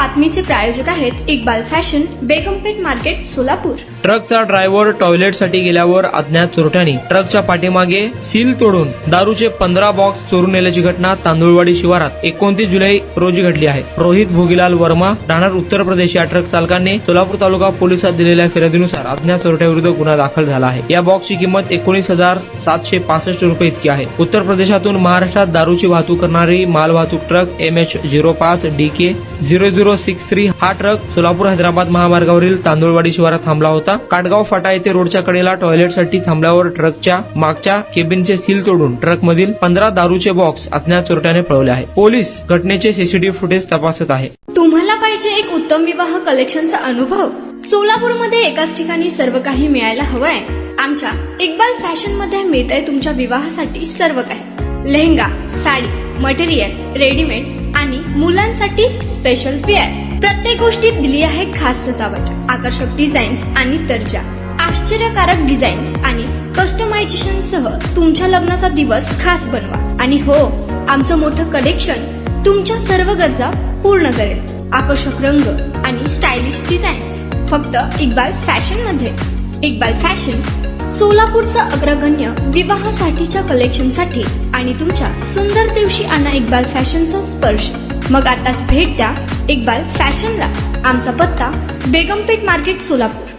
बातमीचे प्रायोजक आहेत Iqbal fashion, Begampeth market, Solapur. ट्रकचा ड्रायव्हर टॉयलेटसाठी गेल्यावर अज्ञात चोरट्यांनी ट्रकच्या पाठीमागे सील तोडून दारूचे 15 बॉक्स चोरून नेल्याची घटना तांदुळवाडी शिवारात 29 जुलै रोजी घडली आहे। रोहित भोगीलाल वर्मा, राहणार उत्तर प्रदेश या ट्रक चालकाने सोलापूर तालुका पोलिसात दिलेल्या फिर्यादीनुसार अज्ञात चोरट्याविरुद्ध गुन्हा दाखल झाला आहे। या बॉक्सची किंमत 19,765 रुपये इतकी आहे। उत्तर प्रदेशातून महाराष्ट्रात दारूची वाहतूक करणारी मालवाहतूक ट्रक MH05 DK 0063 हा ट्रक सोलापूर हैदराबाद महामार्गावरील तांदुळवाडी शिवारात थांबला होता। काटगाव फाटा येथे रोडच्या कडेला टॉयलेटसाठी थांबल्यावर ट्रकच्या मागच्या केबिनचे सील तोडून ट्रकमधील 15 दारूचे बॉक्स अज्ञात चोरट्याने पळवले आहे। पोलीस घटनेचे सीसीटीव्ही फुटेज तपासत आहे। तुम्हाला पाहिजे एक उत्तम विवाह कलेक्शनचा अनुभव? सोलापूरमध्ये एकाच ठिकाणी सर्व काही मिळायला हवंय। आमच्या इक्बाल फॅशन मध्ये मिळतंय तुमच्या विवाहासाठी सर्व काही। लेहंगा, साडी, मटेरियल, रेडीमेड आणि मुलांसाठी स्पेशल वेअर। प्रत्येक गोष्टीत दिली आहे खास सजावट, आकर्षक डिझाईन्स आणि दर्जा, आश्चर्यकारक डिझाईन्स आणि कस्टमायझेशन सह तुमच्या लग्नाचा दिवस खास बनवा। आणि हो, आमचं मोठं कलेक्शन तुमच्या सर्व गरजा पूर्ण करेल। आकर्षक रंग आणि स्टायलिश डिझाईन्स फक्त इक्बाल फॅशन मध्ये। इक्बाल फॅशन सोलापूरचा अग्रगण्य विवाहासाठीच्या कलेक्शनसाठी आणि तुमच्या सुंदर दिवशी आणा इक्बाल फॅशनचा स्पर्श। मग आताच भेट द्या इक्बाल फॅशनला। आमचा पत्ता बेगमपेठ मार्केट, सोलापूर।